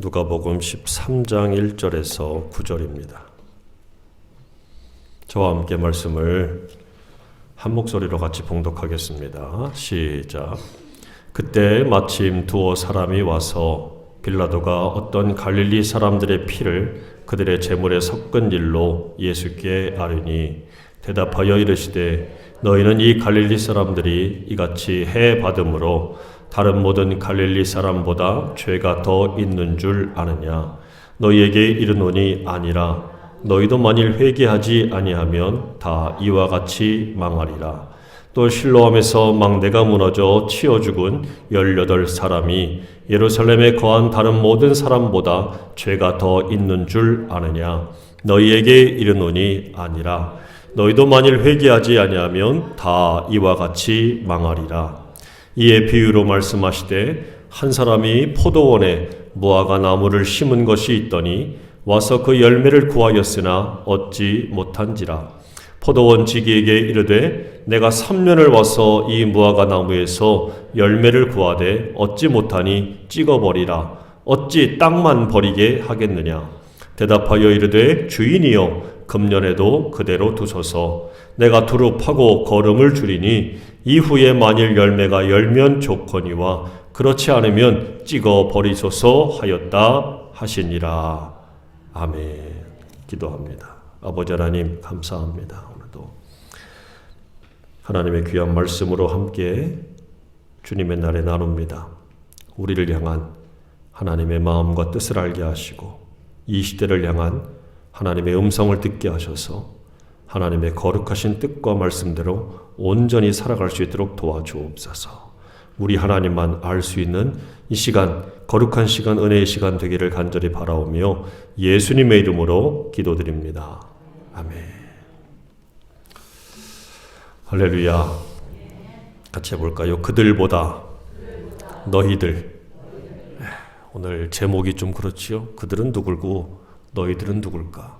누가복음 13장 1절에서 9절입니다. 저와 함께 말씀을 한 목소리로 같이 봉독하겠습니다. 시작. 그때 마침 두어 사람이 와서 빌라도가 어떤 갈릴리 사람들의 피를 그들의 제물에 섞은 일로 예수께 아뢰니 대답하여 이르시되 너희는 이 갈릴리 사람들이 이같이 해 받음으로 다른 모든 갈릴리 사람보다 죄가 더 있는 줄 아느냐? 너희에게 이르노니 아니라. 너희도 만일 회개하지 아니하면 다 이와 같이 망하리라. 또 실로암에서 망대가 무너져 치어 죽은 18사람이 예루살렘에 거한 다른 모든 사람보다 죄가 더 있는 줄 아느냐? 너희에게 이르노니 아니라. 너희도 만일 회개하지 아니하면 다 이와 같이 망하리라. 이에 비유로 말씀하시되 한 사람이 포도원에 무화과 나무를 심은 것이 있더니 와서 그 열매를 구하였으나 얻지 못한지라. 포도원 지기에게 이르되 내가 3년을 와서 이 무화과 나무에서 열매를 구하되 얻지 못하니 찍어버리라. 어찌 땅만 버리게 하겠느냐. 대답하여 이르되 주인이여 금년에도 그대로 두소서. 내가 두루 파고 거름을 줄이니 이후에 만일 열매가 열면 좋거니와 그렇지 않으면 찍어 버리소서 하였다 하시니라. 아멘. 기도합니다. 아버지 하나님 감사합니다. 오늘도 하나님의 귀한 말씀으로 함께 주님의 날에 나눕니다. 우리를 향한 하나님의 마음과 뜻을 알게 하시고 이 시대를 향한 하나님의 음성을 듣게 하셔서 하나님의 거룩하신 뜻과 말씀대로 온전히 살아갈 수 있도록 도와주옵소서. 우리 하나님만 알 수 있는 이 시간, 거룩한 시간, 은혜의 시간 되기를 간절히 바라오며 예수님의 이름으로 기도드립니다. 아멘. 할렐루야. 같이 해볼까요? 그들보다 너희들. 오늘 제목이 좀 그렇지요? 그들은 누굴고 너희들은 누굴까?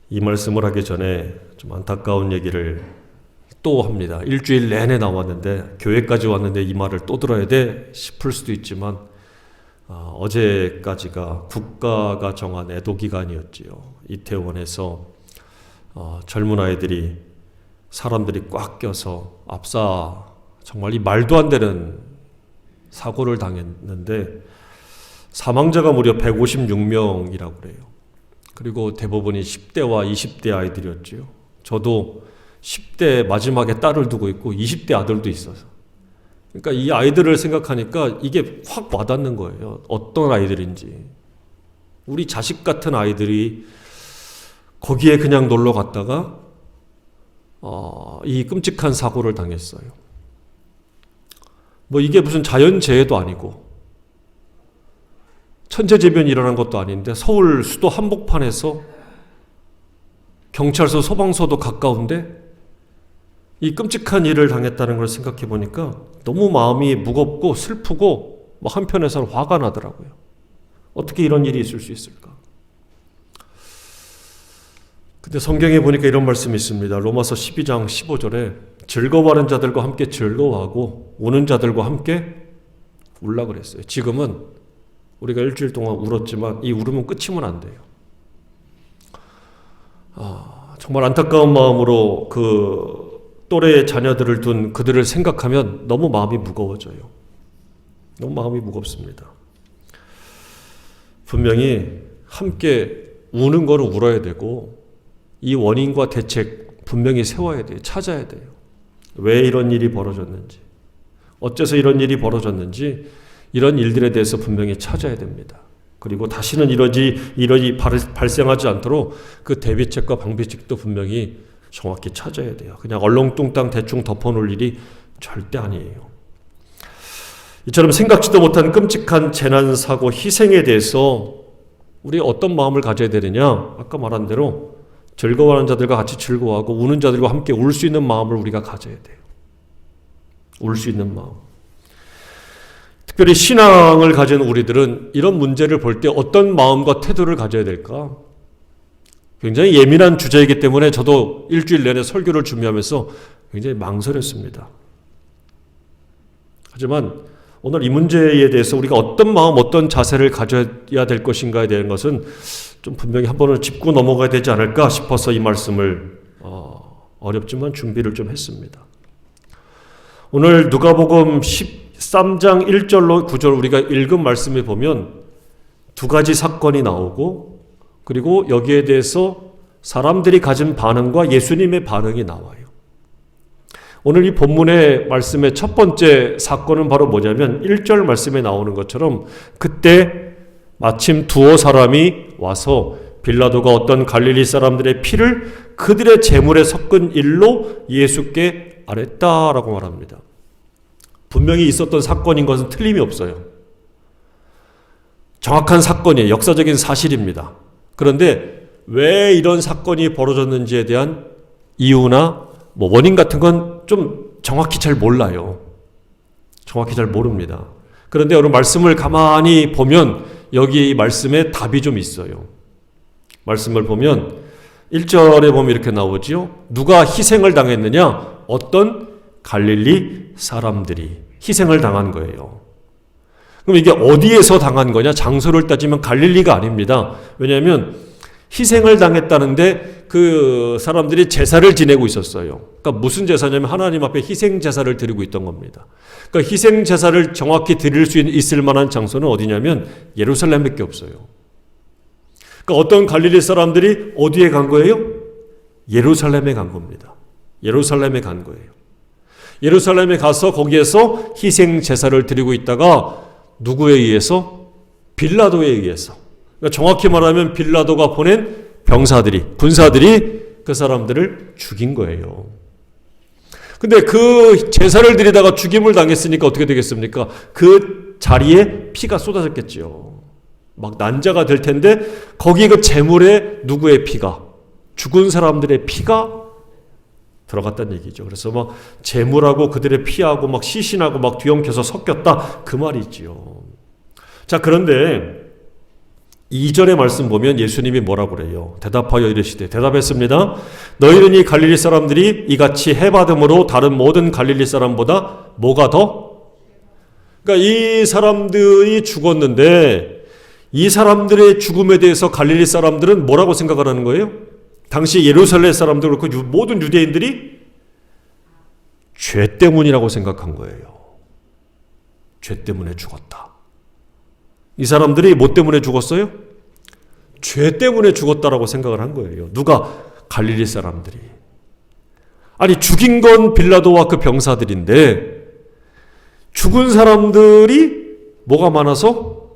이 말씀을 하기 전에 좀 안타까운 얘기를 또 합니다. 일주일 내내 나왔는데 교회까지 왔는데 이 말을 또 들어야 돼 싶을 수도 있지만 어제까지가 국가가 정한 애도기간이었지요. 이태원에서 젊은 아이들이 사람들이 꽉 껴서 압사 정말 이 말도 안 되는 사고를 당했는데 사망자가 무려 156명이라고 그래요. 그리고 대부분이 10대와 20대 아이들이었지요. 저도 10대 마지막에 딸을 두고 있고 20대 아들도 있어서. 그러니까 이 아이들을 생각하니까 이게 확 와닿는 거예요. 어떤 아이들인지. 우리 자식 같은 아이들이 거기에 그냥 놀러 갔다가 이 끔찍한 사고를 당했어요. 뭐 이게 무슨 자연재해도 아니고 천재지변이 일어난 것도 아닌데 서울 수도 한복판에서 경찰서 소방서도 가까운데 이 끔찍한 일을 당했다는 걸 생각해 보니까 너무 마음이 무겁고 슬프고 한편에서는 화가 나더라고요. 어떻게 이런 일이 있을 수 있을까? 근데 성경에 보니까 이런 말씀이 있습니다. 로마서 12장 15절에 즐거워하는 자들과 함께 즐거워하고 우는 자들과 함께 울라 그랬어요. 지금은 우리가 일주일 동안 울었지만 이 울음은 끝이면 안 돼요. 정말 안타까운 마음으로 그 또래의 자녀들을 둔 그들을 생각하면 너무 마음이 무거워져요. 너무 마음이 무겁습니다. 분명히 함께 우는 거는 울어야 되고 이 원인과 대책 분명히 세워야 돼요. 찾아야 돼요. 왜 이런 일이 벌어졌는지, 어째서 이런 일이 벌어졌는지 이런 일들에 대해서 분명히 찾아야 됩니다. 그리고 다시는 이러지 발생하지 않도록 그 대비책과 방비책도 분명히 정확히 찾아야 돼요. 그냥 얼렁뚱땅 대충 덮어놓을 일이 절대 아니에요. 이처럼 생각지도 못한 끔찍한 재난사고, 희생에 대해서 우리 어떤 마음을 가져야 되느냐? 아까 말한 대로 즐거워하는 자들과 같이 즐거워하고 우는 자들과 함께 울 수 있는 마음을 우리가 가져야 돼요. 울 수 있는 마음. 특별히 신앙을 가진 우리들은 이런 문제를 볼 때 어떤 마음과 태도를 가져야 될까? 굉장히 예민한 주제이기 때문에 저도 일주일 내내 설교를 준비하면서 굉장히 망설였습니다. 하지만 오늘 이 문제에 대해서 우리가 어떤 마음, 어떤 자세를 가져야 될 것인가에 대한 것은 좀 분명히 한 번은 짚고 넘어가야 되지 않을까 싶어서 이 말씀을 어렵지만 준비를 좀 했습니다. 오늘 누가복음 13장 1절로 9절 우리가 읽은 말씀에 보면 두 가지 사건이 나오고 그리고 여기에 대해서 사람들이 가진 반응과 예수님의 반응이 나와요. 오늘 이 본문의 말씀의 첫 번째 사건은 바로 뭐냐면 1절 말씀에 나오는 것처럼 그때 마침 두어 사람이 와서 빌라도가 어떤 갈릴리 사람들의 피를 그들의 제물에 섞은 일로 예수께 아랬다라고 말합니다. 분명히 있었던 사건인 것은 틀림이 없어요. 정확한 사건이에요. 역사적인 사실입니다. 그런데 왜 이런 사건이 벌어졌는지에 대한 이유나 원인 같은 건 좀 정확히 잘 몰라요. 정확히 잘 모릅니다. 그런데 오늘 말씀을 가만히 보면 여기 이 말씀에 답이 좀 있어요. 말씀을 보면 1절에 보면 이렇게 나오지요. 누가 희생을 당했느냐? 어떤 갈릴리 사람들이 희생을 당한 거예요. 그럼 이게 어디에서 당한 거냐? 장소를 따지면 갈릴리가 아닙니다. 왜냐하면 희생을 당했다는데 그 사람들이 제사를 지내고 있었어요. 그러니까 무슨 제사냐면 하나님 앞에 희생 제사를 드리고 있던 겁니다. 그러니까 희생 제사를 정확히 드릴 수 있을 만한 장소는 어디냐면 예루살렘밖에 없어요. 그러니까 어떤 갈릴리 사람들이 어디에 간 거예요? 예루살렘에 간 겁니다. 예루살렘에 간 거예요. 예루살렘에 가서 거기에서 희생 제사를 드리고 있다가 누구에 의해서? 빌라도에 의해서. 그러니까 정확히 말하면 빌라도가 보낸 군사들이 그 사람들을 죽인 거예요. 근데 그 제사를 드리다가 죽임을 당했으니까 어떻게 되겠습니까? 그 자리에 피가 쏟아졌겠죠. 막 난자가 될 텐데 거기 그 제물에 누구의 피가? 죽은 사람들의 피가 들어갔다는 얘기죠. 그래서 막 제물하고 그들의 피하고 막 시신하고 막 뒤엉켜서 섞였다 그 말이지요. 자, 그런데 2절의 말씀 보면 예수님이 뭐라고 그래요? 대답하여 이르시되 대답했습니다. 너희는 이 갈릴리 사람들이 이같이 해받음으로 다른 모든 갈릴리 사람보다 뭐가 더? 그러니까 이 사람들이 죽었는데 이 사람들의 죽음에 대해서 갈릴리 사람들은 뭐라고 생각을 하는 거예요? 당시 예루살렘 사람들 그렇고 모든 유대인들이 죄 때문이라고 생각한 거예요. 죄 때문에 죽었다. 이 사람들이 뭐 때문에 죽었어요? 죄 때문에 죽었다라고 생각을 한 거예요. 누가? 갈릴리 사람들이. 아니 죽인 건 빌라도와 그 병사들인데 죽은 사람들이 뭐가 많아서?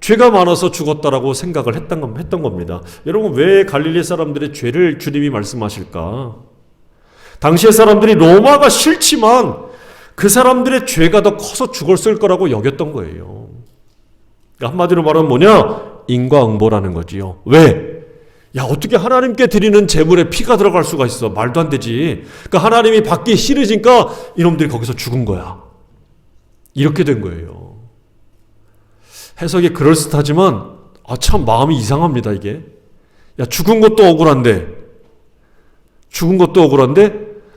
죄가 많아서 죽었다라고 생각을 했던 겁니다. 여러분 왜 갈릴리 사람들의 죄를 주님이 말씀하실까? 당시의 사람들이 로마가 싫지만 그 사람들의 죄가 더 커서 죽었을 거라고 여겼던 거예요. 한마디로 말하면 뭐냐? 인과응보라는 거지요. 왜? 야, 어떻게 하나님께 드리는 제물에 피가 들어갈 수가 있어? 말도 안 되지. 그러니까 하나님이 받기 싫으니까 이놈들이 거기서 죽은 거야. 이렇게 된 거예요. 해석이 그럴듯하지만 참 마음이 이상합니다, 이게. 야, 죽은 것도 억울한데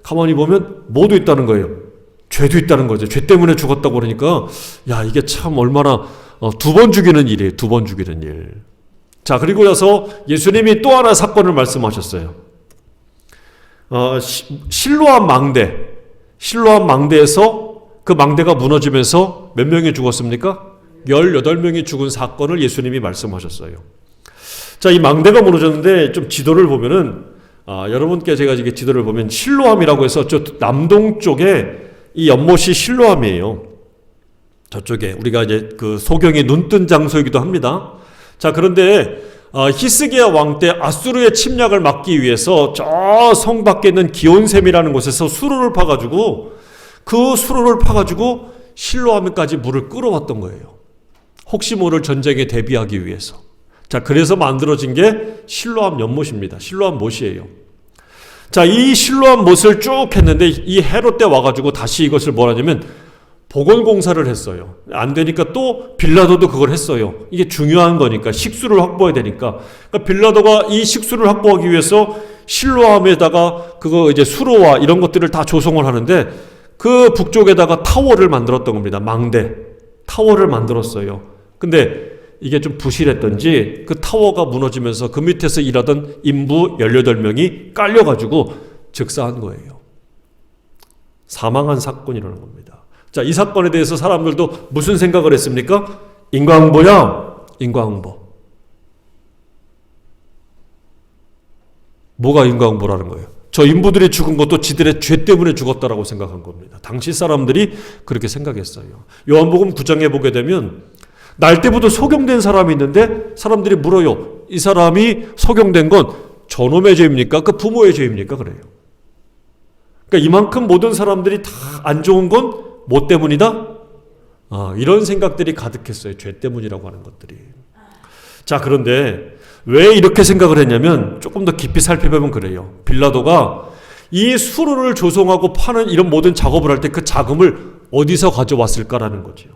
가만히 보면 뭐도 있다는 거예요. 죄도 있다는 거죠. 죄 때문에 죽었다고 그러니까 야, 이게 참 얼마나 두 번 죽이는 일이에요. 두 번 죽이는 일. 자, 그리고 나서 예수님이 또 하나 사건을 말씀하셨어요. 실로암 망대에서 그 망대가 무너지면서 몇 명이 죽었습니까? 18명이 죽은 사건을 예수님이 말씀하셨어요. 자, 이 망대가 무너졌는데 좀 지도를 보면은 여러분께 제가 이게 지도를 보면 실로암이라고 해서 저 남동쪽에 이 연못이 실로암이에요. 저쪽에 우리가 이제 그 소경이 눈뜬 장소이기도 합니다. 자, 그런데 히스기야 왕 때 아수르의 침략을 막기 위해서 저 성 밖에 있는 기온샘이라는 곳에서 수로를 파가지고 실로암까지 물을 끌어왔던 거예요. 혹시 모를 전쟁에 대비하기 위해서. 자, 그래서 만들어진 게 실로암 연못입니다. 실로암 못이에요. 자, 이 실로암 못을 쭉 했는데 이 헤롯 때 와가지고 다시 이것을 뭐라냐면 보건공사를 했어요. 안 되니까 또 빌라도도 그걸 했어요. 이게 중요한 거니까 식수를 확보해야 되니까. 그러니까 빌라도가 이 식수를 확보하기 위해서 실로암에다가 그거 이제 수로와 이런 것들을 다 조성을 하는데 그 북쪽에다가 타워를 만들었던 겁니다. 망대. 타워를 만들었어요. 근데 이게 좀 부실했던지 그 타워가 무너지면서 그 밑에서 일하던 인부 18명이 깔려가지고 즉사한 거예요. 사망한 사건이라는 겁니다. 자, 이 사건에 대해서 사람들도 무슨 생각을 했습니까? 인과응보야, 인과응보. 뭐가 인과응보라는 거예요? 저 인부들이 죽은 것도 지들의 죄 때문에 죽었다라고 생각한 겁니다. 당시 사람들이 그렇게 생각했어요. 요한복음 9장에 보게 되면 날때부터 소경된 사람이 있는데 사람들이 물어요. 이 사람이 소경된 건 저놈의 죄입니까? 그 부모의 죄입니까? 그래요. 그러니까 이만큼 모든 사람들이 다 안 좋은 건 뭐 때문이다? 이런 생각들이 가득했어요. 죄 때문이라고 하는 것들이. 자, 그런데 왜 이렇게 생각을 했냐면 조금 더 깊이 살펴보면 그래요. 빌라도가 이 수로를 조성하고 파는 이런 모든 작업을 할 때 그 자금을 어디서 가져왔을까라는 거죠.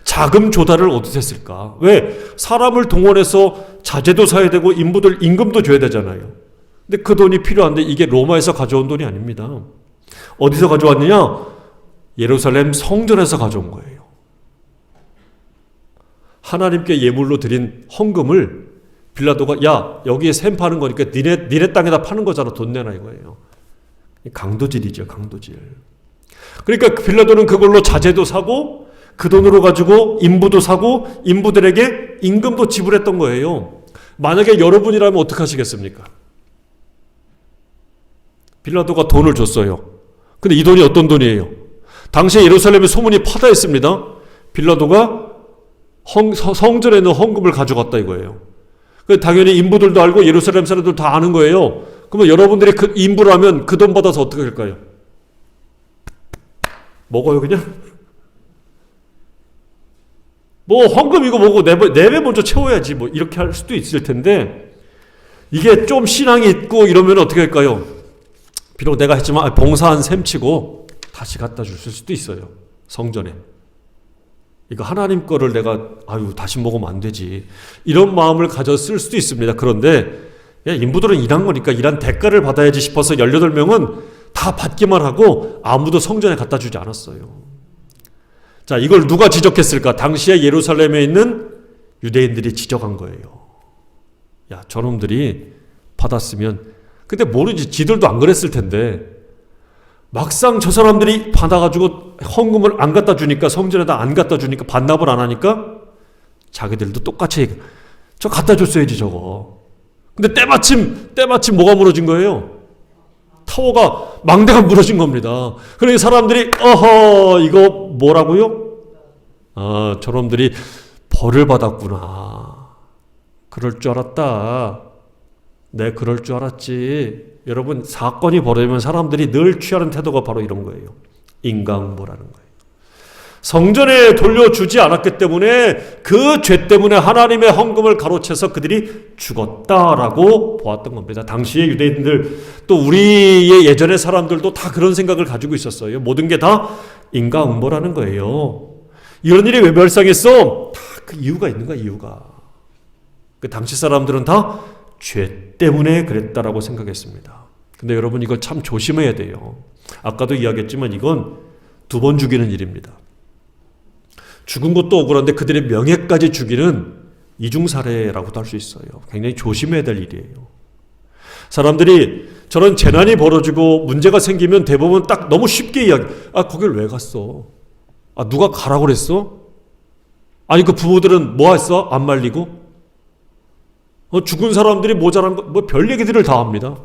자금 조달을 어디서 했을까? 왜? 사람을 동원해서 자재도 사야 되고 인부들 임금도 줘야 되잖아요. 근데 그 돈이 필요한데 이게 로마에서 가져온 돈이 아닙니다. 어디서 가져왔느냐? 예루살렘 성전에서 가져온 거예요. 하나님께 예물로 드린 헌금을 빌라도가 야, 여기에 샘 파는 거니까 니네 땅에다 파는 거잖아. 돈 내놔 이거예요. 강도질이죠. 강도질. 그러니까 빌라도는 그걸로 자재도 사고 그 돈으로 가지고 인부도 사고 인부들에게 임금도 지불했던 거예요. 만약에 여러분이라면 어떻게 하시겠습니까? 빌라도가 돈을 줬어요. 근데 이 돈이 어떤 돈이에요? 당시에 예루살렘에 소문이 파다했습니다. 빌라도가 성전에 있는 헌금을 가져갔다 이거예요. 당연히 인부들도 알고 예루살렘 사람들 다 아는 거예요. 그러면 여러분들이 그 인부라면 그 돈 받아서 어떻게 할까요? 먹어요 그냥? 뭐 헌금 이거 먹고 내 배 먼저 채워야지 뭐 이렇게 할 수도 있을 텐데 이게 좀 신앙이 있고 이러면 어떻게 할까요? 비록 내가 했지만 봉사한 셈치고 다시 갖다 줄 수도 있어요. 성전에. 이거 하나님 거를 내가 다시 먹으면 안 되지. 이런 마음을 가졌을 수도 있습니다. 그런데 인부들은 일한 거니까 일한 대가를 받아야지 싶어서 18명은 다 받기만 하고 아무도 성전에 갖다 주지 않았어요. 자, 이걸 누가 지적했을까? 당시에 예루살렘에 있는 유대인들이 지적한 거예요. 야, 저놈들이 받았으면 근데 모르지. 지들도 안 그랬을 텐데 막상 저 사람들이 받아가지고 헌금을 안 갖다 주니까 성전에다 안 갖다 주니까 반납을 안 하니까 자기들도 똑같이 저 갖다 줬어야지 저거. 근데 때마침 뭐가 무너진 거예요? 타워가 망대가 무너진 겁니다. 그러니까 사람들이 어허 이거 뭐라고요? 저놈들이 벌을 받았구나. 그럴 줄 알았다. 네, 그럴 줄 알았지. 여러분, 사건이 벌어지면 사람들이 늘 취하는 태도가 바로 이런 거예요. 인과응보라는 거예요. 성전에 돌려주지 않았기 때문에 그 죄 때문에 하나님의 헌금을 가로채서 그들이 죽었다라고 보았던 겁니다. 당시의 유대인들 또 우리의 예전의 사람들도 다 그런 생각을 가지고 있었어요. 모든 게 다 인과응보라는 거예요. 이런 일이 왜 발생했어? 다 그 이유가 있는 거야. 이유가. 그 당시 사람들은 다 죄 때문에 그랬다라고 생각했습니다. 근데 여러분 이걸 참 조심해야 돼요. 아까도 이야기했지만 이건 2번 죽이는 일입니다. 죽은 것도 억울한데 그들의 명예까지 죽이는 이중살해라고도 할 수 있어요. 굉장히 조심해야 될 일이에요. 사람들이 저런 재난이 벌어지고 문제가 생기면 대부분 딱 너무 쉽게 이야기. 거길 왜 갔어? 누가 가라고 그랬어? 아니 그 부모들은 뭐 했어? 안 말리고? 죽은 사람들이 모자란 거, 별 얘기들을 다 합니다.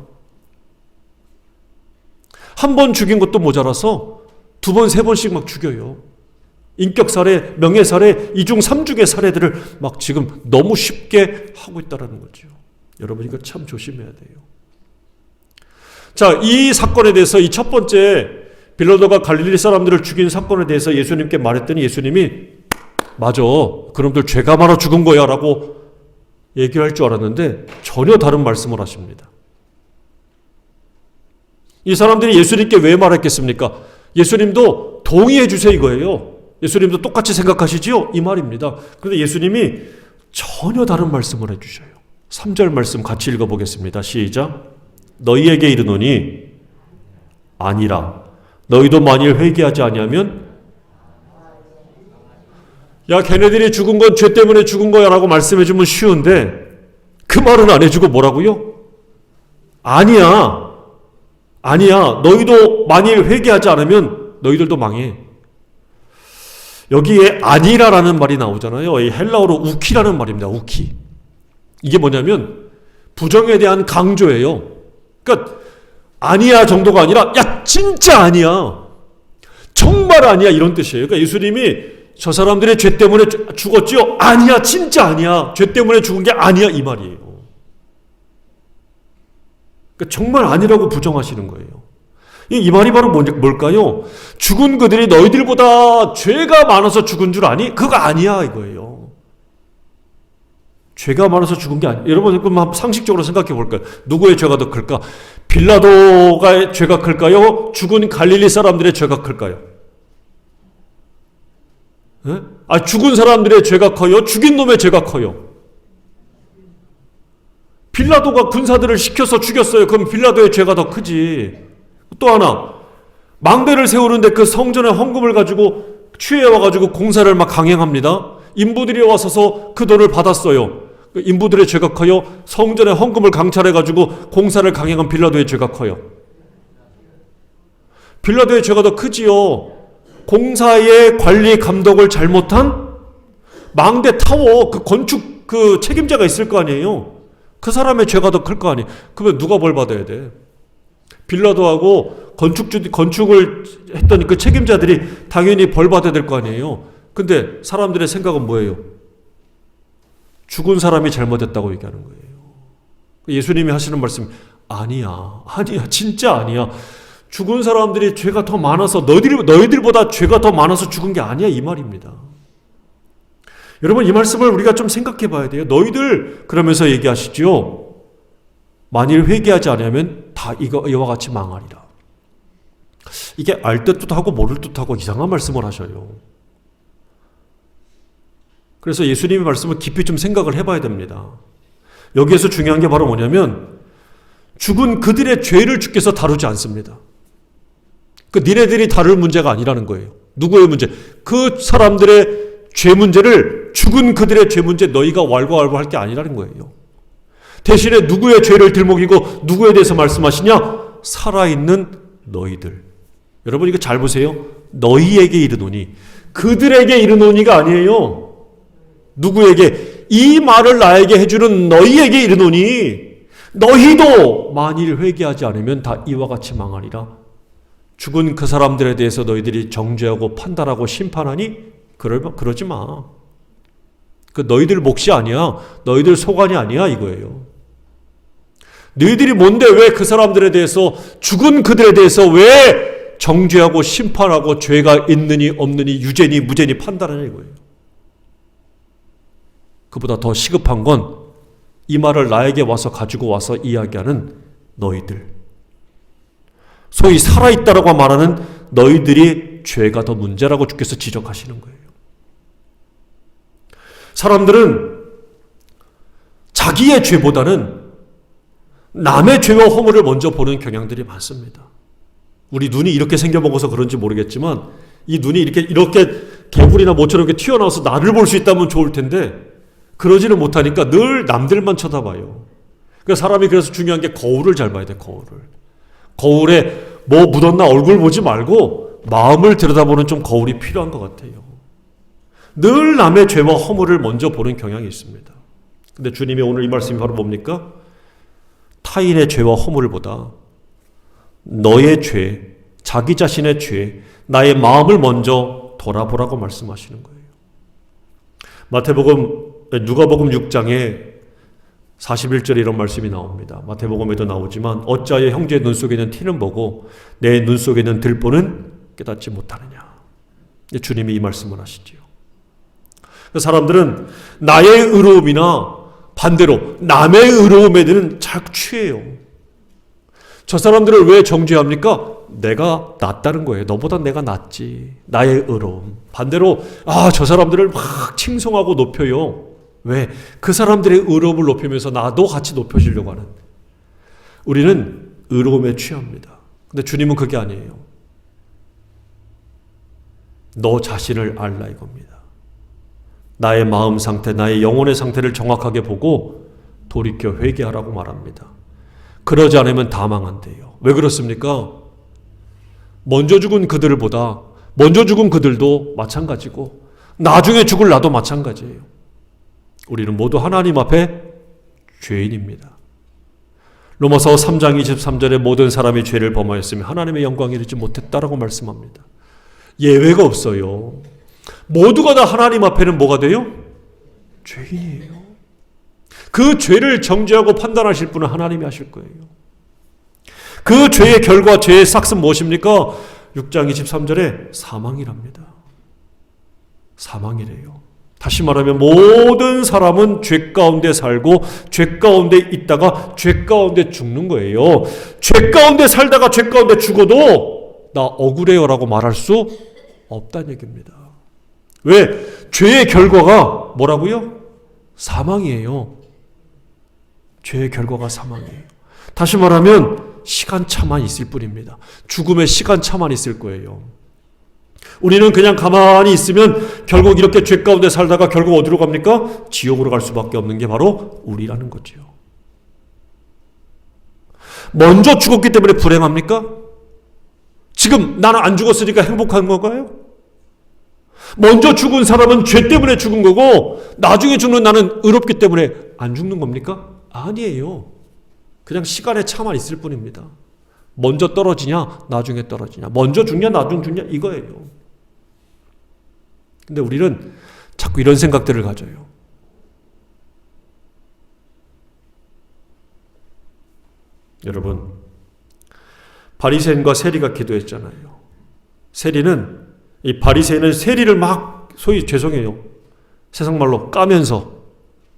한 번 죽인 것도 모자라서 2번, 3번씩 막 죽여요. 인격살해, 명예살해, 2중, 3중의 살해들을 막 지금 너무 쉽게 하고 있다는 거죠. 여러분 이거 참 조심해야 돼요. 자, 이 사건에 대해서 이 첫 번째 빌라도가 갈릴리 사람들을 죽인 사건에 대해서 예수님께 말했더니 예수님이 맞아, 그놈들 죄가 많아 죽은 거야 라고 얘기할 줄 알았는데 전혀 다른 말씀을 하십니다. 이 사람들이 예수님께 왜 말했겠습니까? 예수님도 동의해 주세요 이거예요. 예수님도 똑같이 생각하시지요? 이 말입니다. 그런데 예수님이 전혀 다른 말씀을 해주셔요. 3절 말씀 같이 읽어보겠습니다. 시작. 너희에게 이르노니 아니라 너희도 만일 회개하지 아니하면 야, 걔네들이 죽은 건 죄 때문에 죽은 거야 라고 말씀해주면 쉬운데 그 말은 안 해주고 뭐라고요? 아니야. 너희도 만일 회개하지 않으면 너희들도 망해. 여기에 아니라라는 말이 나오잖아요. 이 헬라어로 우키라는 말입니다. 우키. 이게 뭐냐면 부정에 대한 강조예요. 그러니까 아니야 정도가 아니라 야 진짜 아니야. 정말 아니야 이런 뜻이에요. 그러니까 예수님이 저 사람들의 죄 때문에 죽었지요? 아니야 진짜 아니야. 죄 때문에 죽은 게 아니야 이 말이에요. 그러니까 정말 아니라고 부정하시는 거예요. 이 말이 바로 뭘까요? 죽은 그들이 너희들보다 죄가 많아서 죽은 줄 아니? 그거 아니야 이거예요. 죄가 많아서 죽은 게 아니야. 여러분 그럼 상식적으로 생각해 볼까요? 누구의 죄가 더 클까? 빌라도가 죄가 클까요? 죽은 갈릴리 사람들의 죄가 클까요? 네? 죽은 사람들의 죄가 커요? 죽인 놈의 죄가 커요? 빌라도가 군사들을 시켜서 죽였어요. 그럼 빌라도의 죄가 더 크지. 또 하나, 망대를 세우는데 그 성전의 헌금을 가지고 취해와가지고 공사를 막 강행합니다. 인부들이 와서서 그 돈을 받았어요. 인부들의 죄가 커요? 성전의 헌금을 강탈해가지고 공사를 강행한 빌라도의 죄가 커요? 빌라도의 죄가 더 크지요. 공사의 관리 감독을 잘못한 망대 타워 그 건축 그 책임자가 있을 거 아니에요. 그 사람의 죄가 더 클 거 아니에요. 그러면 누가 벌 받아야 돼? 빌라도하고 건축을 했던 그 책임자들이 당연히 벌 받아야 될 거 아니에요. 근데 사람들의 생각은 뭐예요? 죽은 사람이 잘못했다고 얘기하는 거예요. 예수님이 하시는 말씀 아니야 진짜 아니야. 죽은 사람들이 죄가 더 많아서 너희들보다 죄가 더 많아서 죽은 게 아니야 이 말입니다. 여러분 이 말씀을 우리가 좀 생각해 봐야 돼요. 너희들 그러면서 얘기하시죠. 만일 회개하지 않으면 다 이와 같이 망하리라. 이게 알 듯도 하고 모를 듯도 하고 이상한 말씀을 하셔요. 그래서 예수님의 말씀을 깊이 좀 생각을 해봐야 됩니다. 여기에서 중요한 게 바로 뭐냐면 죽은 그들의 죄를 주께서 다루지 않습니다. 그 니네들이 다룰 문제가 아니라는 거예요. 누구의 문제? 그 사람들의 죄 문제를 죽은 그들의 죄 문제 너희가 왈가왈부할 게 아니라는 거예요. 대신에 누구의 죄를 들먹이고 누구에 대해서 말씀하시냐? 살아있는 너희들. 여러분 이거 잘 보세요. 너희에게 이르노니 그들에게 이르노니가 아니에요. 누구에게? 이 말을 나에게 해주는 너희에게 이르노니 너희도 만일 회개하지 않으면 다 이와 같이 망하리라. 죽은 그 사람들에 대해서 너희들이 정죄하고 판단하고 심판하니 그러지 마. 그 너희들 몫이 아니야. 너희들 소관이 아니야 이거예요. 너희들이 뭔데 왜 그 사람들에 대해서 죽은 그들에 대해서 왜 정죄하고 심판하고 죄가 있느니 없느니 유죄니 무죄니 판단하냐 이거예요. 그보다 더 시급한 건 이 말을 나에게 와서 가지고 와서 이야기하는 너희들. 소위 살아있다라고 말하는 너희들이 죄가 더 문제라고 주께서 지적하시는 거예요. 사람들은 자기의 죄보다는 남의 죄와 허물을 먼저 보는 경향들이 많습니다. 우리 눈이 이렇게 생겨먹어서 그런지 모르겠지만 이 눈이 이렇게 개구리나 모처럼 이렇게 튀어나와서 나를 볼 수 있다면 좋을 텐데 그러지는 못하니까 늘 남들만 쳐다봐요. 그러니까 사람이 그래서 중요한 게 거울을 잘 봐야 돼. 거울에 뭐 묻었나 얼굴 보지 말고 마음을 들여다보는 좀 거울이 필요한 것 같아요. 늘 남의 죄와 허물을 먼저 보는 경향이 있습니다. 근데 주님이 오늘 이 말씀이 바로 뭡니까? 타인의 죄와 허물을 보다 너의 죄, 자기 자신의 죄, 나의 마음을 먼저 돌아보라고 말씀하시는 거예요. 누가복음 6장에 41절에 이런 말씀이 나옵니다. 마태복음에도 나오지만 어찌하여 형제의 눈 속에 있는 티는 보고 내 눈 속에 있는 들보는 깨닫지 못하느냐. 주님이 이 말씀을 하시지요. 사람들은 나의 의로움이나 반대로 남의 의로움에 대한 자꾸 취해요. 저 사람들을 왜 정죄합니까? 내가 낫다는 거예요. 너보다 내가 낫지. 나의 의로움. 반대로 저 사람들을 막 칭송하고 높여요. 왜? 그 사람들의 의로움을 높이면서 나도 같이 높여지려고 하는. 우리는 의로움에 취합니다. 근데 주님은 그게 아니에요. 너 자신을 알라 이겁니다. 나의 마음 상태, 나의 영혼의 상태를 정확하게 보고 돌이켜 회개하라고 말합니다. 그러지 않으면 다 망한대요. 왜 그렇습니까? 먼저 죽은 그들보다 먼저 죽은 그들도 마찬가지고 나중에 죽을 나도 마찬가지예요. 우리는 모두 하나님 앞에 죄인입니다. 로마서 3장 23절에 모든 사람이 죄를 범하였으며 하나님의 영광에 이르지 못했다라고 말씀합니다. 예외가 없어요. 모두가 다 하나님 앞에는 뭐가 돼요? 죄인이에요. 그 죄를 정죄하고 판단하실 분은 하나님이 하실 거예요. 그 죄의 결과, 죄의 삭은 무엇입니까? 6장 23절에 사망이랍니다. 사망이래요. 다시 말하면 모든 사람은 죄 가운데 살고 죄 가운데 있다가 죄 가운데 죽는 거예요. 죄 가운데 살다가 죄 가운데 죽어도 나 억울해요라고 말할 수 없다는 얘기입니다. 왜? 죄의 결과가 뭐라고요? 사망이에요. 죄의 결과가 사망이에요. 다시 말하면 시간차만 있을 뿐입니다. 죽음의 시간차만 있을 거예요. 우리는 그냥 가만히 있으면 결국 이렇게 죄 가운데 살다가 결국 어디로 갑니까? 지옥으로 갈 수밖에 없는 게 바로 우리라는 거죠. 먼저 죽었기 때문에 불행합니까? 지금 나는 안 죽었으니까 행복한 건가요? 먼저 죽은 사람은 죄 때문에 죽은 거고 나중에 죽는 나는 의롭기 때문에 안 죽는 겁니까? 아니에요. 그냥 시간의 차만 있을 뿐입니다. 먼저 떨어지냐 나중에 떨어지냐, 먼저 죽냐 나중에 죽냐 이거예요. 근데 우리는 자꾸 이런 생각들을 가져요. 여러분, 바리새인과 세리가 기도했잖아요. 이 바리새인은 세리를 막 소위 죄송해요. 세상 말로 까면서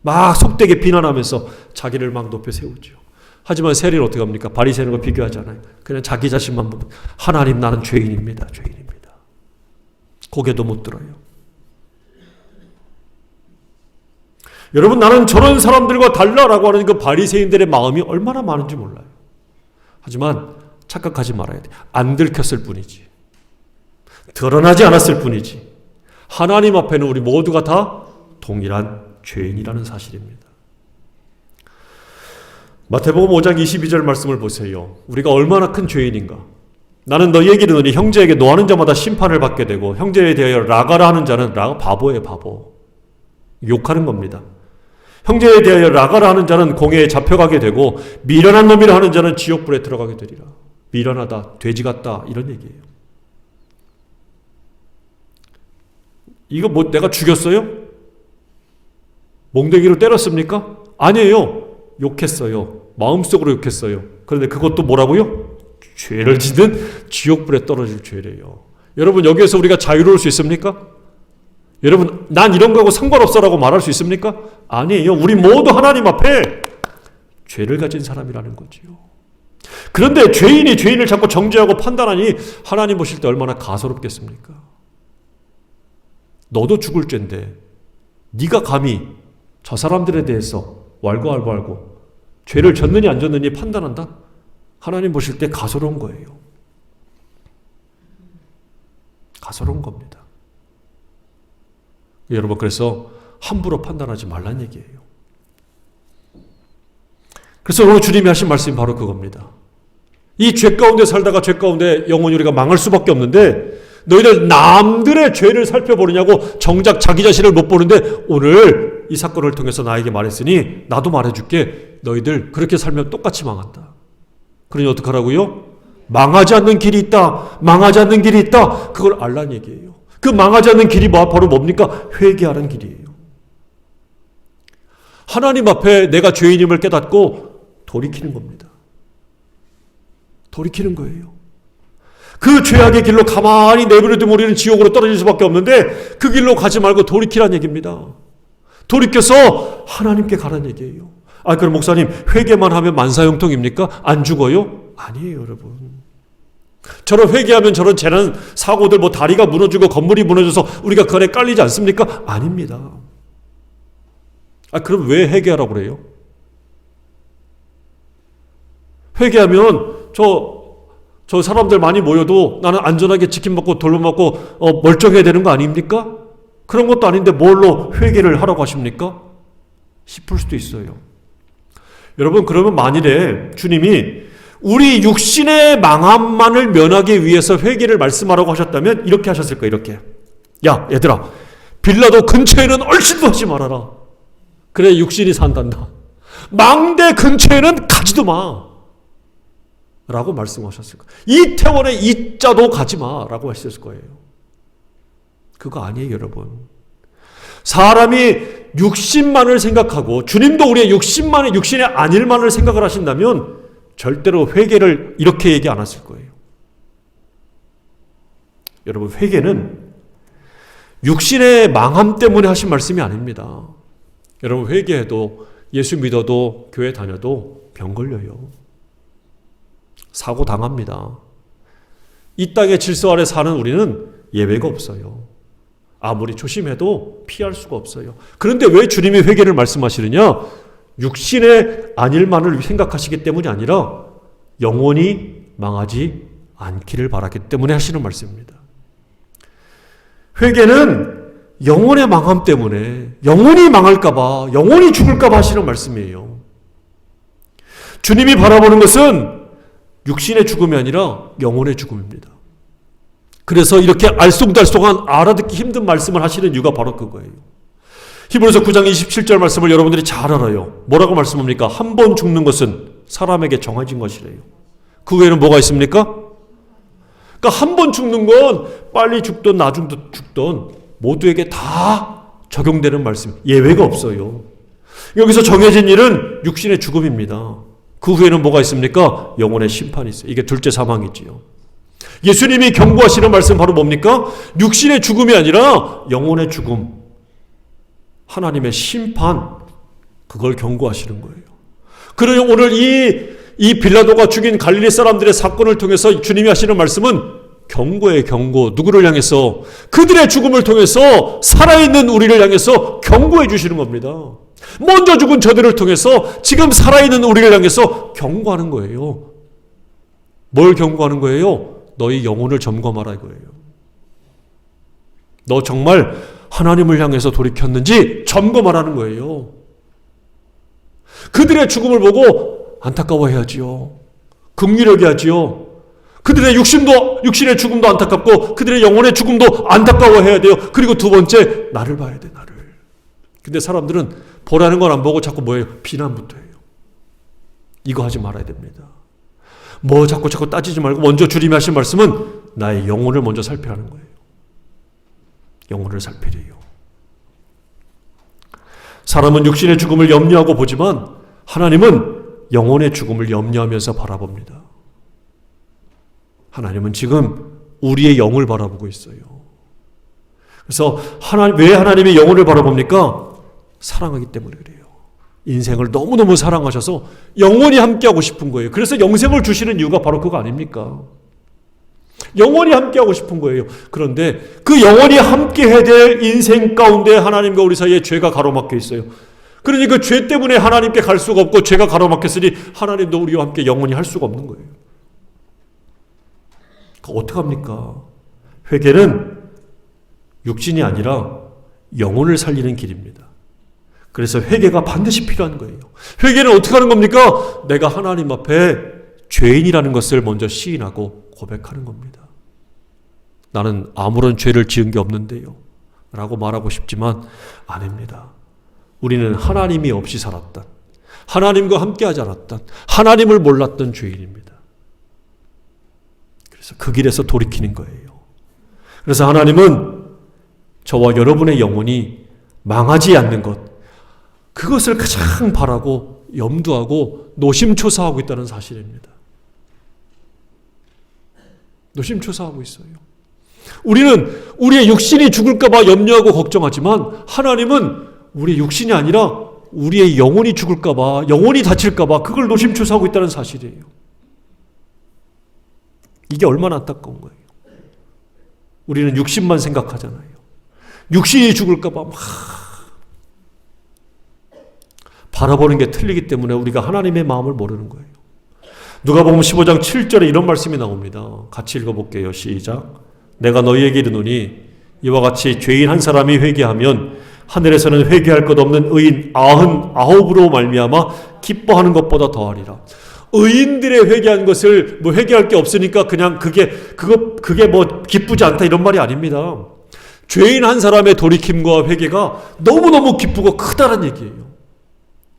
막 속되게 비난하면서 자기를 막 높여 세우죠. 하지만 세리는 어떻게 합니까? 바리새인과 비교하잖아요. 그냥 자기 자신만 보면 하나님 나는 죄인입니다. 죄인입니다. 고개도 못 들어요. 여러분, 나는 저런 사람들과 달라라고 하는 그 바리새인들의 마음이 얼마나 많은지 몰라요. 하지만 착각하지 말아야 돼. 안 들켰을 뿐이지. 드러나지 않았을 뿐이지. 하나님 앞에는 우리 모두가 다 동일한 죄인이라는 사실입니다. 마태복음 5장 22절 말씀을 보세요. 우리가 얼마나 큰 죄인인가. 나는 너희에게 이르노니 형제에게 노하는 자마다 심판을 받게 되고 형제에 대하여 라가라 하는 자는 바보예요, 바보. 욕하는 겁니다. 형제에 대하여 라가라 하는 자는 공회에 잡혀가게 되고 미련한 놈이라 하는 자는 지옥불에 들어가게 되리라. 미련하다, 돼지 같다 이런 얘기예요. 이거 뭐 내가 죽였어요? 몽둥이로 때렸습니까? 아니에요. 욕했어요. 마음속으로 욕했어요. 그런데 그것도 뭐라고요? 죄를 짓는 지옥불에 떨어질 죄래요. 여러분, 여기에서 우리가 자유로울 수 있습니까? 여러분, 난 이런 거하고 상관없어라고 말할 수 있습니까? 아니에요. 우리 모두 하나님 앞에 죄를 가진 사람이라는 거지요. 그런데 죄인이 죄인을 자꾸 정죄하고 판단하니 하나님 보실 때 얼마나 가소롭겠습니까? 너도 죽을 죄인데 네가 감히 저 사람들에 대해서 왈가왈부하고 죄를 졌느니 안 졌느니 판단한다? 하나님 보실 때 가소로운 거예요. 가소로운 겁니다. 여러분, 그래서 함부로 판단하지 말란 얘기예요. 그래서 오늘 주님이 하신 말씀이 바로 그겁니다. 이 죄 가운데 살다가 죄 가운데 영원히 우리가 망할 수밖에 없는데 너희들 남들의 죄를 살펴보느냐고 정작 자기 자신을 못 보는데 오늘 이 사건을 통해서 나에게 말했으니 나도 말해줄게. 너희들 그렇게 살면 똑같이 망한다. 그러니 어떡하라고요? 망하지 않는 길이 있다. 망하지 않는 길이 있다. 그걸 알란 얘기예요. 그 망하지 않는 길이 바로 뭡니까? 회개하는 길이에요. 하나님 앞에 내가 죄인임을 깨닫고 돌이키는 겁니다. 돌이키는 거예요. 그 죄악의 길로 가만히 내버려두면 우리는 지옥으로 떨어질 수밖에 없는데 그 길로 가지 말고 돌이키란 얘기입니다. 돌이켜서 하나님께 가란 얘기예요. 그럼 목사님, 회개만 하면 만사형통입니까? 안 죽어요? 아니에요, 여러분. 저런 회개하면 저런 재난 사고들, 다리가 무너지고 건물이 무너져서 우리가 그 안에 깔리지 않습니까? 아닙니다. 그럼 왜 회개하라고 그래요? 회개하면 저 사람들 많이 모여도 나는 안전하게 지킴받고 돌봄받고 멀쩡해야 되는 거 아닙니까? 그런 것도 아닌데 뭘로 회개를 하라고 하십니까? 싶을 수도 있어요. 여러분, 그러면 만일에 주님이 우리 육신의 망함만을 면하기 위해서 회개를 말씀하라고 하셨다면 이렇게 하셨을 거예요. 이렇게. 야, 얘들아, 빌라도 근처에는 얼씬도 하지 말아라. 그래 육신이 산단다. 망대 근처에는 가지도 마. 라고 말씀하셨을 거예요. 이태원에 이자도 가지 마. 라고 하셨을 거예요. 그거 아니에요, 여러분. 사람이 육신만을 생각하고 주님도 우리의 육신의 안일만을 생각을 하신다면 절대로 회개를 이렇게 얘기 안 하실 거예요. 여러분, 회개는 육신의 망함 때문에 하신 말씀이 아닙니다. 여러분, 회개해도 예수 믿어도 교회 다녀도 병 걸려요. 사고 당합니다. 이 땅의 질서 아래 사는 우리는 예외가 없어요. 아무리 조심해도 피할 수가 없어요. 그런데 왜 주님이 회개를 말씀하시느냐? 육신의 안일만을 생각하시기 때문이 아니라 영원히 망하지 않기를 바라기 때문에 하시는 말씀입니다. 회개는 영혼의 망함 때문에 영혼이 망할까봐, 영혼이 죽을까봐 하시는 말씀이에요. 주님이 바라보는 것은 육신의 죽음이 아니라 영혼의 죽음입니다. 그래서 이렇게 알쏭달쏭한 알아듣기 힘든 말씀을 하시는 이유가 바로 그거예요. 히브리서 9장 27절 말씀을 여러분들이 잘 알아요. 뭐라고 말씀합니까? 한 번 죽는 것은 사람에게 정해진 것이래요. 그 외에는 뭐가 있습니까? 그러니까 한 번 죽는 건 빨리 죽든 나중 죽든 모두에게 다 적용되는 말씀, 예외가 없어요. 여기서 정해진 일은 육신의 죽음입니다. 그 후에는 뭐가 있습니까? 영혼의 심판이 있어요. 이게 둘째 사망이지요. 예수님이 경고하시는 말씀 바로 뭡니까? 육신의 죽음이 아니라 영혼의 죽음, 하나님의 심판, 그걸 경고하시는 거예요. 그러니 오늘 이 빌라도가 죽인 갈릴리 사람들의 사건을 통해서 주님이 하시는 말씀은 경고의 경고. 누구를 향해서? 그들의 죽음을 통해서 살아있는 우리를 향해서 경고해 주시는 겁니다. 먼저 죽은 저들을 통해서 지금 살아있는 우리를 향해서 경고하는 거예요. 뭘 경고하는 거예요? 너희 영혼을 점검하라 이거예요. 너 정말 하나님을 향해서 돌이켰는지 점검하라는 거예요. 그들의 죽음을 보고 안타까워해야지요. 긍휼하게 하지요. 그들의 육신의 죽음도 안타깝고 그들의 영혼의 죽음도 안타까워해야 돼요. 그리고 두 번째, 나를 봐야 돼, 나를. 근데 사람들은 보라는 건 안 보고 자꾸 뭐예요? 비난부터 해요. 이거 하지 말아야 됩니다. 뭐 자꾸 따지지 말고 먼저 주님이 하신 말씀은 나의 영혼을 먼저 살피라는 거예요. 영혼을 살피래요. 사람은 육신의 죽음을 염려하고 보지만 하나님은 영혼의 죽음을 염려하면서 바라봅니다. 하나님은 지금 우리의 영을 바라보고 있어요. 그래서 왜 하나님이 영혼을 바라봅니까? 사랑하기 때문에 그래요. 인생을 너무너무 사랑하셔서 영원히 함께하고 싶은 거예요. 그래서 영생을 주시는 이유가 바로 그거 아닙니까? 영원히 함께하고 싶은 거예요. 그런데 그 영원히 함께해야 될 인생 가운데 하나님과 우리 사이에 죄가 가로막혀 있어요. 그러니 그 죄 때문에 하나님께 갈 수가 없고 죄가 가로막혔으니 하나님도 우리와 함께 영원히 할 수가 없는 거예요. 어떡합니까? 회개는 육신이 아니라 영혼을 살리는 길입니다. 그래서 회개가 반드시 필요한 거예요. 회개는 어떻게 하는 겁니까? 내가 하나님 앞에 죄인이라는 것을 먼저 시인하고 고백하는 겁니다. 나는 아무런 죄를 지은 게 없는데요 라고 말하고 싶지만 아닙니다. 우리는 하나님이 없이 살았던, 하나님과 함께하지 않았던, 하나님을 몰랐던 죄인입니다. 그래서 그 길에서 돌이키는 거예요. 그래서 하나님은 저와 여러분의 영혼이 망하지 않는 것, 그것을 가장 바라고 염두하고 노심초사하고 있다는 사실입니다. 노심초사하고 있어요. 우리는 우리의 육신이 죽을까 봐 염려하고 걱정하지만 하나님은 우리의 육신이 아니라 우리의 영혼이 죽을까 봐, 영혼이 다칠까 봐 그걸 노심초사하고 있다는 사실이에요. 이게 얼마나 안타까운 거예요. 우리는 육신만 생각하잖아요. 육신이 죽을까 봐 막 바라보는 게 틀리기 때문에 우리가 하나님의 마음을 모르는 거예요. 누가복음 15장 7절에 이런 말씀이 나옵니다. 같이 읽어볼게요. 시작. 내가 너희에게 이르노니 이와 같이 죄인 한 사람이 회개하면 하늘에서는 회개할 것 없는 의인 99으로 말미암아 기뻐하는 것보다 더하리라. 의인들의 회개한 것을 뭐 회개할 게 없으니까 그냥 그게 뭐 기쁘지 않다 이런 말이 아닙니다. 죄인 한 사람의 돌이킴과 회개가 너무너무 기쁘고 크다는 얘기예요.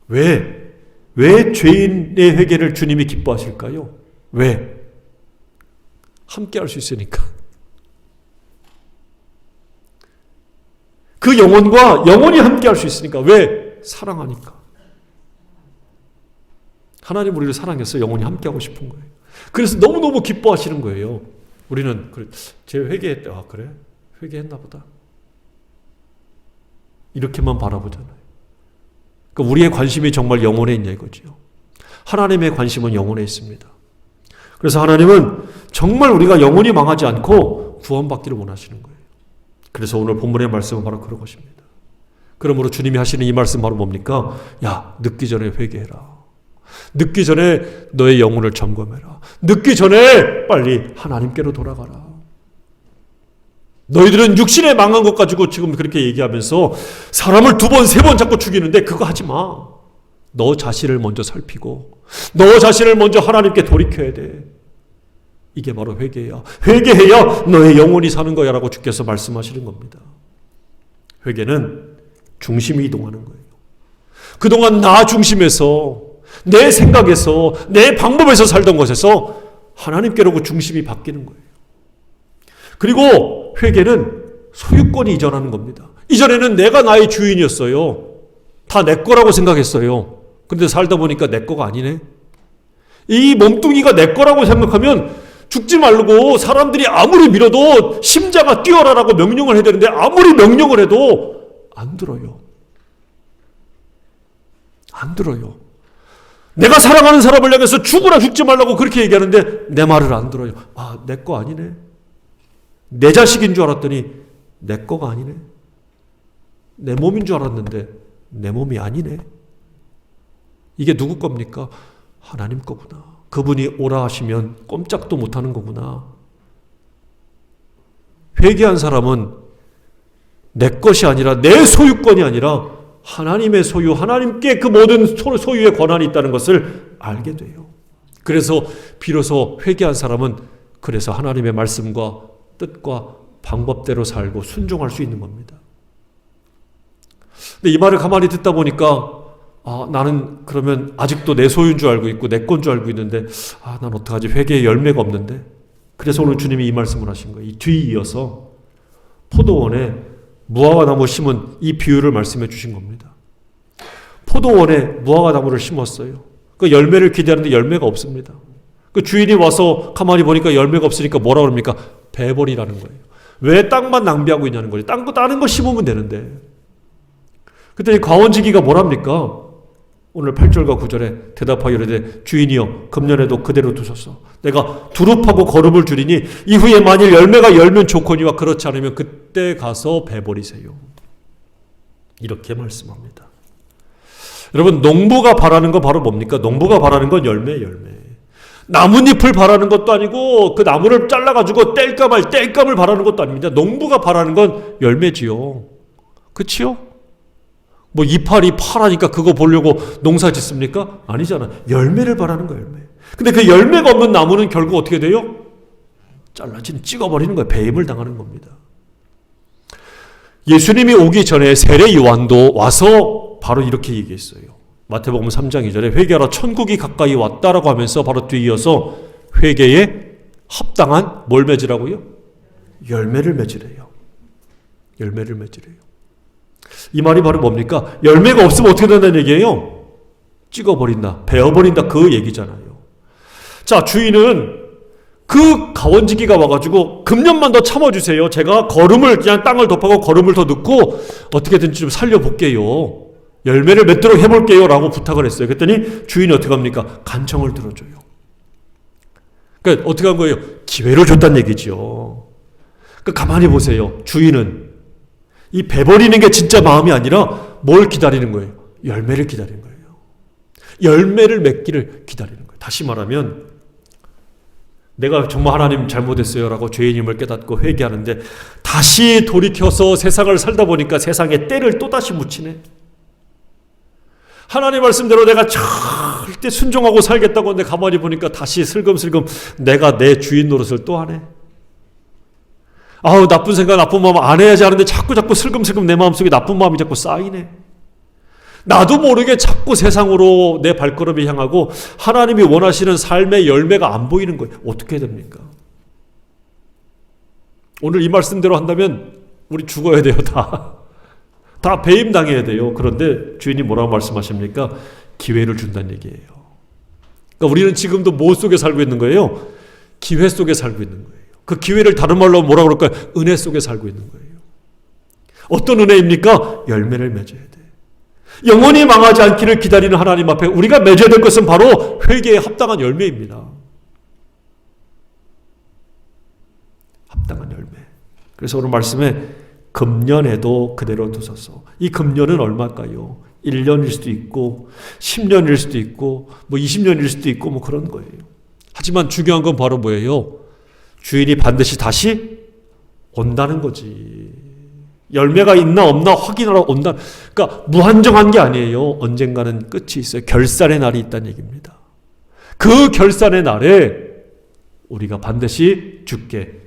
왜 죄인의 회개를 주님이 기뻐하실까요? 왜? 함께 할 수 있으니까. 그 영혼과 영원히 함께 할 수 있으니까. 왜? 사랑하니까. 하나님 우리를 사랑해서 영원히 함께 하고 싶은 거예요. 그래서 너무너무 기뻐하시는 거예요. 우리는 그래, 쟤 회개했대. 아 그래? 회개했나 보다. 이렇게만 바라보잖아요. 그러니까 우리의 관심이 정말 영혼에 있냐 이거죠. 하나님의 관심은 영혼에 있습니다. 그래서 하나님은 정말 우리가 영혼이 망하지 않고 구원받기를 원하시는 거예요. 그래서 오늘 본문의 말씀은 바로 그런 것입니다. 그러므로 주님이 하시는 이 말씀 바로 뭡니까? 야, 늦기 전에 회개해라. 늦기 전에 너의 영혼을 점검해라. 늦기 전에 빨리 하나님께로 돌아가라. 너희들은 육신에 망한 것 가지고 지금 그렇게 얘기하면서 사람을 2번, 3번 자꾸 죽이는데 그거 하지 마. 너 자신을 먼저 살피고 너 자신을 먼저 하나님께 돌이켜야 돼. 이게 바로 회개야. 회개해야 너의 영혼이 사는 거야 라고 주께서 말씀하시는 겁니다. 회개는 중심이 이동하는 거예요. 그동안 나 중심에서 내 생각에서 내 방법에서 살던 것에서 하나님께로 그 중심이 바뀌는 거예요. 그리고 회개는 소유권이 이전하는 겁니다. 이전에는 내가 나의 주인이었어요. 다 내 거라고 생각했어요. 그런데 살다 보니까 내 거가 아니네. 이 몸뚱이가 내 거라고 생각하면 죽지 말고 사람들이 아무리 밀어도 심자가 뛰어라라고 명령을 해야 되는데 아무리 명령을 해도 안 들어요. 안 들어요. 내가 사랑하는 사람을 향해서 죽으라 죽지 말라고 그렇게 얘기하는데 내 말을 안 들어요. 아, 내 거 아니네. 내 자식인 줄 알았더니 내 거가 아니네. 내 몸인 줄 알았는데 내 몸이 아니네. 이게 누구 겁니까? 하나님 거구나. 그분이 오라 하시면 꼼짝도 못하는 거구나. 회개한 사람은 내 것이 아니라 내 소유권이 아니라 하나님의 소유, 하나님께 그 모든 소유의 권한이 있다는 것을 알게 돼요. 그래서 비로소 회개한 사람은 그래서 하나님의 말씀과 뜻과 방법대로 살고 순종할 수 있는 겁니다. 근데 이 말을 가만히 듣다 보니까 나는 그러면 아직도 내 소유인 줄 알고 있고 내 건 줄 알고 있는데 난 어떡하지? 회개의 열매가 없는데. 그래서 오늘 주님이 이 말씀을 하신 거예요. 이 뒤이어서 포도원에 무화과 나무 심은 이 비유를 말씀해 주신 겁니다. 포도원에 무화과 나무를 심었어요. 그 열매를 기대하는데 열매가 없습니다. 그 주인이 와서 가만히 보니까 열매가 없으니까 뭐라 그럽니까? 배버리라는 거예요. 왜 땅만 낭비하고 있냐는 거죠. 다른 거 심으면 되는데. 그때 과원지기가 뭐랍니까? 오늘 8절과 9절에 대답하여 이르되 주인이여 금년에도 그대로 두소서. 내가 두릅하고 거름을 줄이니 이후에 만일 열매가 열면 좋거니와 그렇지 않으면 그때 가서 베버리세요. 이렇게 말씀합니다. 여러분 농부가 바라는 건 바로 뭡니까? 농부가 바라는 건 열매. 나뭇잎을 바라는 것도 아니고 그 나무를 잘라가지고 땔감을 바라는 것도 아닙니다. 농부가 바라는 건 열매지요. 그치요? 뭐 이파리 파라니까 그거 보려고 농사 짓습니까? 아니잖아. 열매를 바라는 거예요. 열매. 근데 그 열매가 없는 나무는 결국 어떻게 돼요? 찍어버리는 거예요. 배임을 당하는 겁니다. 예수님이 오기 전에 세례 요한도 와서 바로 이렇게 얘기했어요. 마태복음 3장 2절에 회개하라 천국이 가까이 왔다라고 하면서 바로 뒤이어서 회개에 합당한 뭘 맺으라고요? 열매를 맺으래요. 열매를 맺으래요. 이 말이 바로 뭡니까? 열매가 없으면 어떻게 된다는 얘기예요? 찍어버린다, 베어버린다 그 얘기잖아요. 자, 주인은 그 가원지기가 와가지고 금년만 더 참아주세요. 제가 그냥 땅을 덮하고 거름을 더 넣고 어떻게든지 좀 살려볼게요. 열매를 맺도록 해볼게요 라고 부탁을 했어요. 그랬더니 주인이 어떻게 합니까? 간청을 들어줘요. 그러니까 어떻게 한 거예요? 기회를 줬다는 얘기죠. 그러니까 가만히 보세요. 주인은 이 배버리는 게 진짜 마음이 아니라 뭘 기다리는 거예요? 열매를 기다리는 거예요. 열매를 맺기를 기다리는 거예요. 다시 말하면 내가 정말 하나님 잘못했어요 라고 죄인임을 깨닫고 회개하는데 다시 돌이켜서 세상을 살다 보니까 세상에 때를 또다시 묻히네. 하나님 말씀대로 내가 절대 순종하고 살겠다고 하는데 가만히 보니까 다시 슬금슬금 내가 내 주인 노릇을 또 하네. 아우, 나쁜 생각 나쁜 마음 안 해야지 하는데 자꾸 슬금슬금 내 마음속에 나쁜 마음이 자꾸 쌓이네. 나도 모르게 자꾸 세상으로 내 발걸음이 향하고 하나님이 원하시는 삶의 열매가 안 보이는 거예요. 어떻게 해야 됩니까? 오늘 이 말씀대로 한다면 우리 죽어야 돼요. 다 배임당해야 돼요. 그런데 주인이 뭐라고 말씀하십니까? 기회를 준다는 얘기예요. 그러니까 우리는 지금도 뭐 속에 살고 있는 거예요? 기회 속에 살고 있는 거예요. 그 기회를 다른 말로 뭐라고 그럴까요? 은혜 속에 살고 있는 거예요. 어떤 은혜입니까? 열매를 맺어야 돼. 영원히 망하지 않기를 기다리는 하나님 앞에 우리가 맺어야 될 것은 바로 회개에 합당한 열매입니다. 합당한 열매. 그래서 오늘 말씀에 금년에도 그대로 두소서. 이 금년은 얼마일까요? 1년일 수도 있고 10년일 수도 있고 뭐 20년일 수도 있고 뭐 그런 거예요. 하지만 중요한 건 바로 뭐예요? 주인이 반드시 다시 온다는 거지. 열매가 있나 없나 확인하러 온다. 그러니까 무한정한 게 아니에요. 언젠가는 끝이 있어요. 결산의 날이 있다는 얘기입니다. 그 결산의 날에 우리가 반드시 주께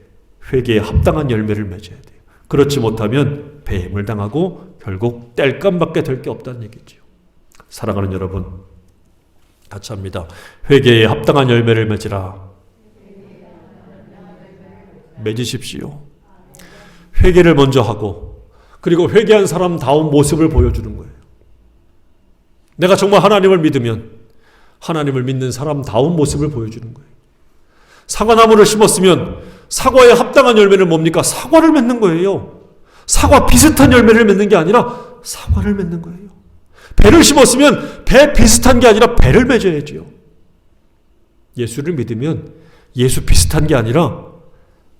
회개에 합당한 열매를 맺어야 돼요. 그렇지 못하면 배임을 당하고 결국 땔감밖에 될 게 없다는 얘기죠. 사랑하는 여러분, 같이 합니다. 회개에 합당한 열매를 맺으라. 맺으십시오. 회개를 먼저 하고 그리고 회개한 사람다운 모습을 보여주는 거예요. 내가 정말 하나님을 믿으면 하나님을 믿는 사람다운 모습을 보여주는 거예요. 사과나무를 심었으면 사과에 합당한 열매는 뭡니까? 사과를 맺는 거예요. 사과 비슷한 열매를 맺는 게 아니라 사과를 맺는 거예요. 배를 심었으면 배 비슷한 게 아니라 배를 맺어야죠. 예수를 믿으면 예수 비슷한 게 아니라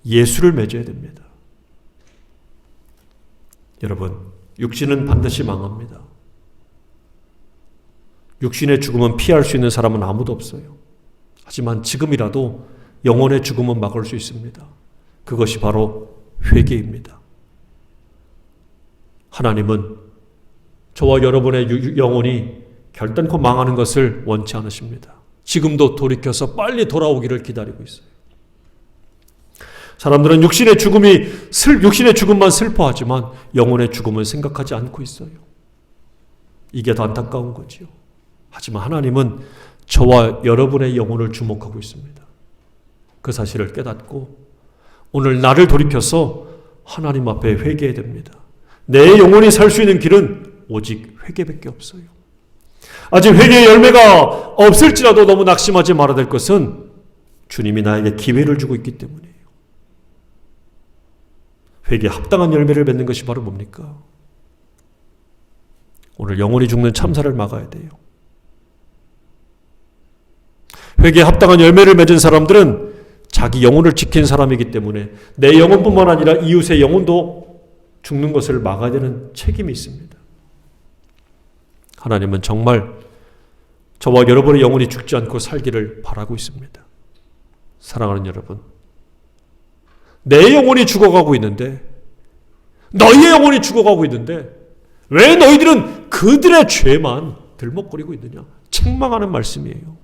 예수를 맺어야 됩니다. 여러분, 육신은 반드시 망합니다. 육신의 죽음은 피할 수 있는 사람은 아무도 없어요. 하지만 지금이라도 영혼의 죽음은 막을 수 있습니다. 그것이 바로 회개입니다. 하나님은 저와 여러분의 영혼이 결단코 망하는 것을 원치 않으십니다. 지금도 돌이켜서 빨리 돌아오기를 기다리고 있어요. 사람들은 육신의 죽음만 슬퍼하지만 영혼의 죽음은 생각하지 않고 있어요. 이게 더 안타까운 거지요. 하지만 하나님은 저와 여러분의 영혼을 주목하고 있습니다. 그 사실을 깨닫고 오늘 나를 돌이켜서 하나님 앞에 회개해야 됩니다. 내 영혼이 살 수 있는 길은 오직 회개밖에 없어요. 아직 회개의 열매가 없을지라도 너무 낙심하지 말아야 될 것은 주님이 나에게 기회를 주고 있기 때문이에요. 회개에 합당한 열매를 맺는 것이 바로 뭡니까? 오늘 영혼이 죽는 참사를 막아야 돼요. 회개에 합당한 열매를 맺은 사람들은 자기 영혼을 지킨 사람이기 때문에 내 영혼뿐만 아니라 이웃의 영혼도 죽는 것을 막아야 되는 책임이 있습니다. 하나님은 정말 저와 여러분의 영혼이 죽지 않고 살기를 바라고 있습니다. 사랑하는 여러분, 내 영혼이 죽어가고 있는데, 너희의 영혼이 죽어가고 있는데 왜 너희들은 그들의 죄만 들먹거리고 있느냐? 책망하는 말씀이에요.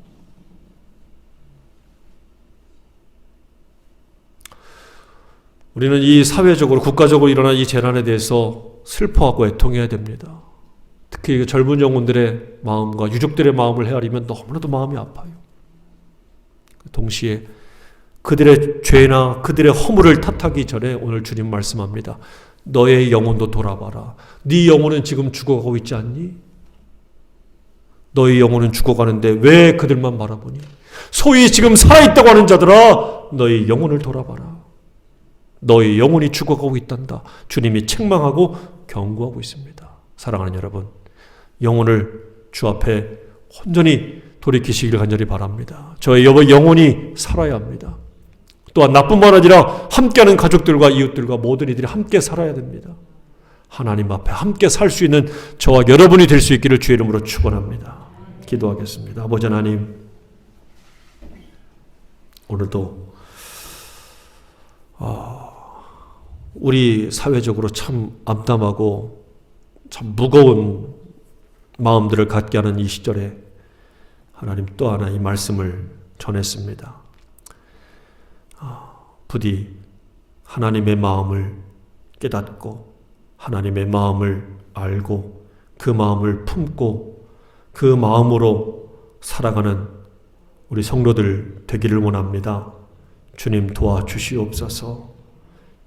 우리는 이 사회적으로 국가적으로 일어난 이 재난에 대해서 슬퍼하고 애통해야 됩니다. 특히 젊은 영혼들의 마음과 유족들의 마음을 헤아리면 너무나도 마음이 아파요. 동시에 그들의 죄나 그들의 허물을 탓하기 전에 오늘 주님 말씀합니다. 너의 영혼도 돌아봐라. 네 영혼은 지금 죽어가고 있지 않니? 너의 영혼은 죽어가는데 왜 그들만 바라보니? 소위 지금 살아있다고 하는 자들아, 너의 영혼을 돌아봐라. 너의 영혼이 죽어가고 있단다. 주님이 책망하고 경고하고 있습니다. 사랑하는 여러분, 영혼을 주 앞에 온전히 돌이키시기를 간절히 바랍니다. 저의 영혼이 살아야 합니다. 또한 나뿐만 아니라 함께하는 가족들과 이웃들과 모든 이들이 함께 살아야 됩니다. 하나님 앞에 함께 살 수 있는 저와 여러분이 될 수 있기를 주의 이름으로 축원합니다. 기도하겠습니다. 아버지 하나님, 오늘도 우리 사회적으로 참 암담하고 참 무거운 마음들을 갖게 하는 이 시절에 하나님 또 하나 이 말씀을 전했습니다. 부디 하나님의 마음을 깨닫고 하나님의 마음을 알고 그 마음을 품고 그 마음으로 살아가는 우리 성도들 되기를 원합니다. 주님 도와주시옵소서.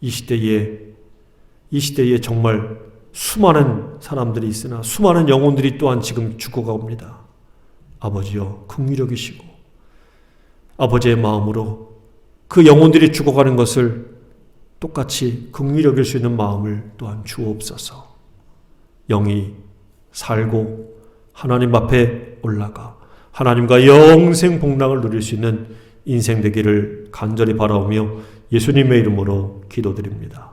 이 시대에 정말 수많은 사람들이 있으나 수많은 영혼들이 또한 지금 죽어가옵니다. 아버지여 긍휼히 여기시고 아버지의 마음으로 그 영혼들이 죽어가는 것을 똑같이 긍휼히 여길 수 있는 마음을 또한 주옵소서. 영이 살고 하나님 앞에 올라가 하나님과 영생 복락을 누릴 수 있는 인생 되기를 간절히 바라오며 예수님의 이름으로 기도드립니다.